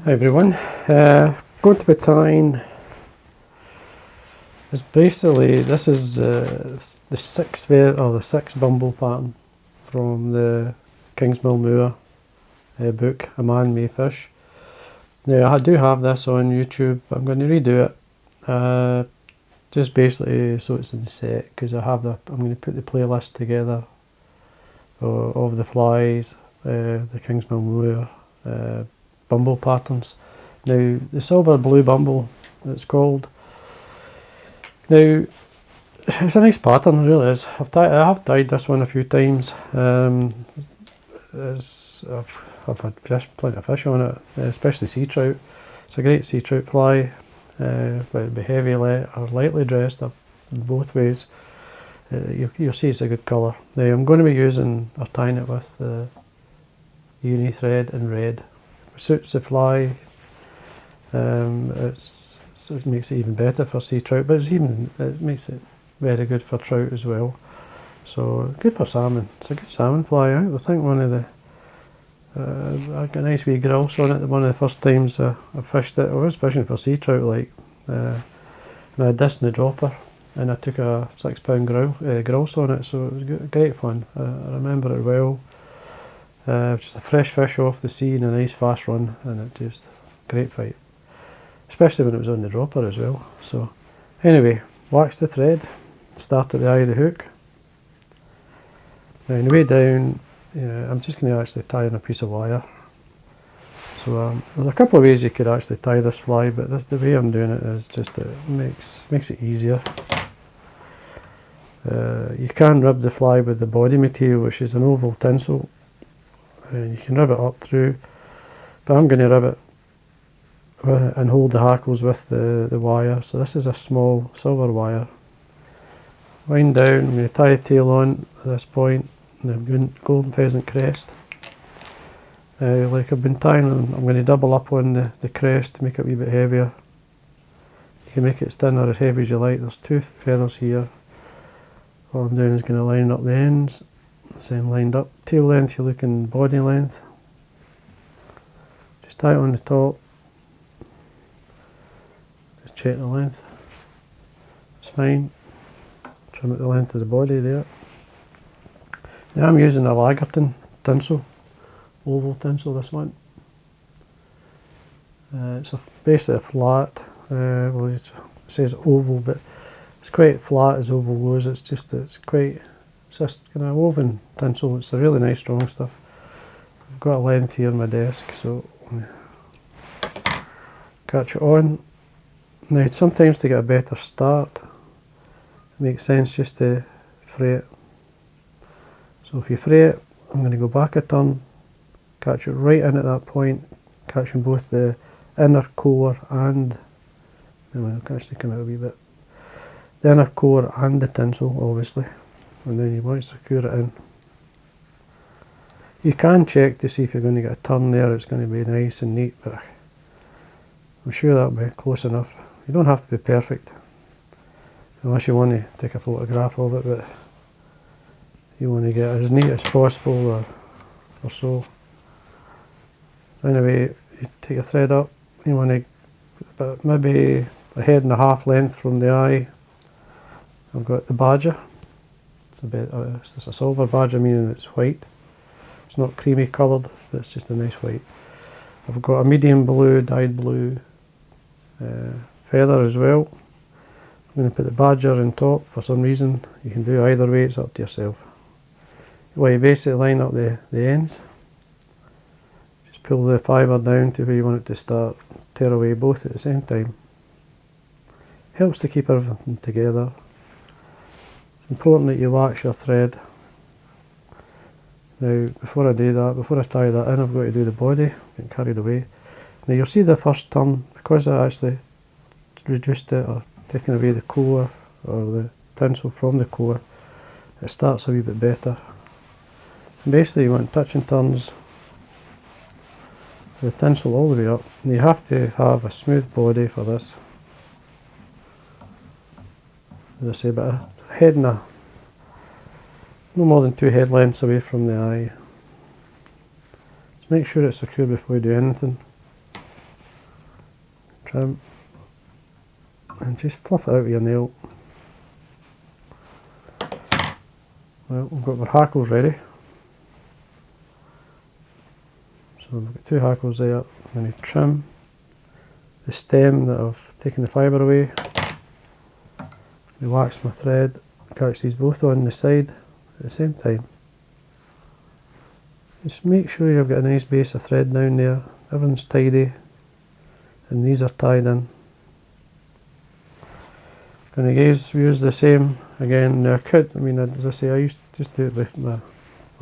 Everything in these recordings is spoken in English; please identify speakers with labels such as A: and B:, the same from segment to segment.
A: Hi everyone, going to be tying, is basically, this is the sixth Bumble pattern from the Kingsmill Moor book, A Man May Fish. Now I do have this on YouTube, I'm going to redo it, just basically so it's in the set, because I'm going to put the playlist together of the flies, the Kingsmill Moor, Bumble patterns. Now the silver blue Bumble, it's called. Now it's a nice pattern, it really is. I have dyed this one a few times. I've had plenty of fish on it, especially sea trout. It's a great sea trout fly, but it'll be heavy or lightly dressed up in both ways. You'll see it's a good colour. Now I'm going to be tying it with uni thread in red. It suits the fly. It makes it even better for sea trout, but it makes it very good for trout as well. So good for salmon. It's a good salmon fly. I think one of the I got a nice wee grouse on it. One of the first times I fished it, I was fishing for sea trout, and I had this in the dropper, and I took a 6 pound grouse on it. So it was great fun. I remember it well. Just a fresh fish off the sea in a nice fast run, and it just great fight, especially when it was on the dropper as well. So anyway, wax the thread, start at the eye of the hook. Now on the way down, I'm just going to actually tie on a piece of wire. So there's a couple of ways you could actually tie this fly, but the way I'm doing it is just it makes it easier. You can rub the fly with the body material, which is an oval tinsel. You can rub it up through, but I'm going to rub it and hold the hackles with the wire. So this is a small silver wire. Wind down, I'm going to tie the tail on at this point, and I'm doing golden pheasant crest. Like I've been tying, I'm going to double up on the crest to make it a wee bit heavier. You can make it as thin or as heavy as you like. There's 2 feathers here. All I'm doing is going to line up the ends. Same lined up. Tail length, you're looking body length. Just tie it on the top. Just check the length. It's fine. Trim at the length of the body there. Now I'm using a Lagerton tinsel, oval tinsel, this one. It's basically a flat, well it says oval, but it's quite flat as oval goes. It's just kind of woven tinsel. It's a really nice strong stuff. I've got a length here on my desk, so catch it on. Now sometimes to get a better start, it makes sense just to fray it. So if you fray it, I'm going to go back a turn, catch it right in at that point, catching both the inner core and, I'll actually come out a wee bit, the inner core and the tinsel obviously. And then you want to secure it in. You can check to see if you're going to get a turn there, it's going to be nice and neat, but I'm sure that'll be close enough. You don't have to be perfect, unless you want to take a photograph of it, but you want to get it as neat as possible or so. Anyway, you take a thread up, you want to about maybe a head and a half length from the eye. I've got the badger. It's just a silver badger, meaning it's white. It's not creamy coloured, but it's just a nice white. I've got a medium blue, dyed blue feather as well. I'm going to put the badger on top for some reason. You can do either way, it's up to yourself. Well, you basically line up the ends. Just pull the fibre down to where you want it to start. Tear away both at the same time. Helps to keep everything together. It's important that you wax your thread. Now, before I do that, before I tie that in, I've got to do the body. Getting carried away. Now you'll see the first turn, because I actually reduced it or taken away the core or the tinsel from the core, it starts a wee bit better. And basically you want touch and turns the tinsel all the way up, and you have to have a smooth body for this. As I say, but a head and no more than 2 head lengths away from the eye. Just make sure it's secure before you do anything. trim, and just fluff it out with your nail. Well, we've got our hackles ready. So we've got 2 hackles there. I'm going to trim the stem that I've taken the fibre away. Relax my thread, catch these both on the side at the same time. Just make sure you've got a nice base of thread down there, everything's tidy, and these are tied in. Going to use the same again. Now I mean, as I say, I used to just do it with my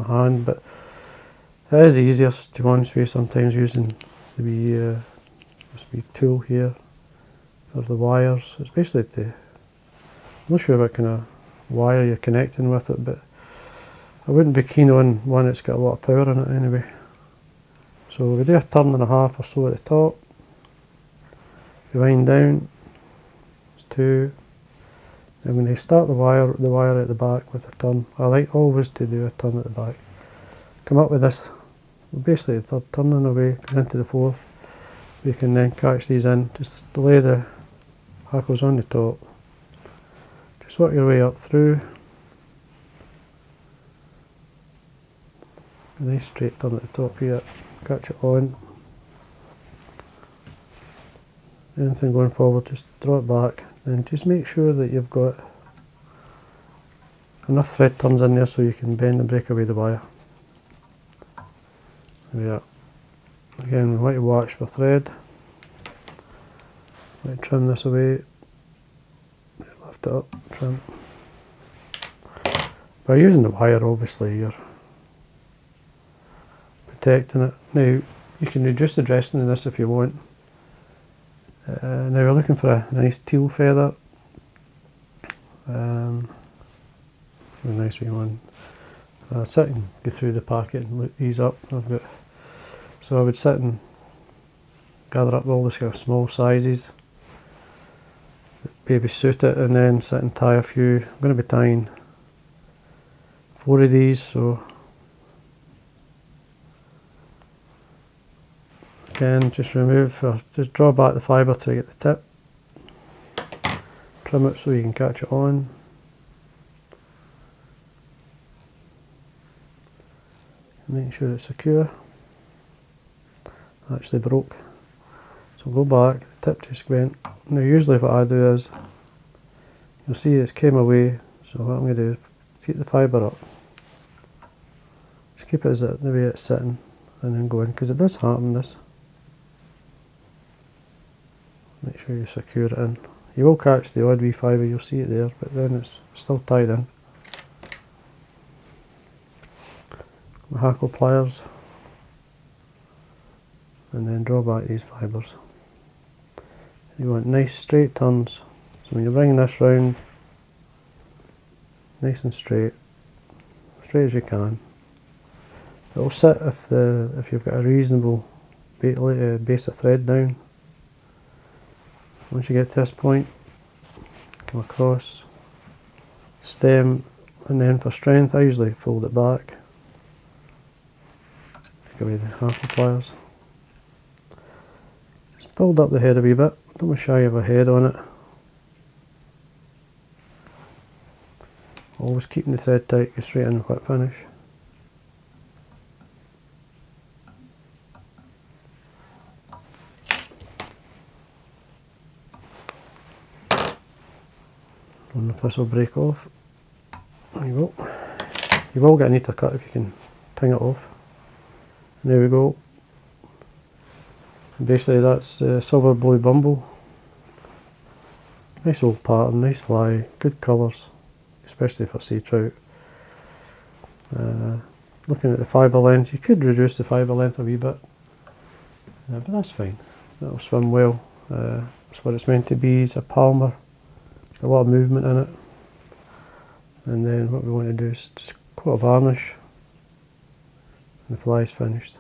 A: hand, but it is easiest to be honest with you sometimes using the wee tool here for the wires. It's basically I'm not sure what kind of wire you're connecting with it, but I wouldn't be keen on one that's got a lot of power in it anyway. So we do a turn and a half or so at the top. We wind down. It's 2. And when you start the wire at the back with a turn, I like always to do a turn at the back. Come up with this, basically the third turning away, going into the 4th. We can then catch these in, just lay the hackles on the top. Just work your way up through. A nice straight turn at the top here, catch it on. Anything going forward, just draw it back, and just make sure that you've got enough thread turns in there so you can bend and break away the wire. There we are. Again, we want to watch the thread. Might trim this away, lift it up, trim. By using the wire, obviously you're protecting it. Now you can reduce the dressing in this if you want. Now we're looking for a nice teal feather. A nice wee one. Sit and go through the packet and look these up. So I would sit and gather up all the sort of small sizes that maybe suit it, and then sit and tie a few. I'm going to be tying 4 of these, so again just just draw back the fibre to get the tip, trim it so you can catch it on. Making sure it's secure. Actually broke, so go back, the tip just went. Now usually what I do is, you'll see it's came away, so what I'm going to do is keep the fibre up, just keep it as the way it's sitting, and then go in, because it does happen this. Make sure you secure it in. You will catch the odd wee fibre, you'll see it there, but then it's still tied in. My hackle pliers, and then draw back these fibres. You want nice straight turns, so when you're bringing this round, nice and straight as you can. It will sit if you've got a reasonable base of thread down. Once you get to this point, come across, stem, and then for strength I usually fold it back. Take away the hackle pliers. Just build up the head a wee bit, don't be shy of a head on it. Always keeping the thread tight, go straight in whip finish. I don't know if this will break off. There you go. You will get a neater cut if you can ping it off. And there we go. And basically that's silver blue Bumble. Nice old pattern, nice fly, good colours, especially for sea trout. Looking at the fibre length, you could reduce the fibre length a wee bit, but that's fine. That'll swim well. That's what it's meant to be. It's a palmer. It's got a lot of movement in it. And then what we want to do is just coat a varnish, and the fly is finished.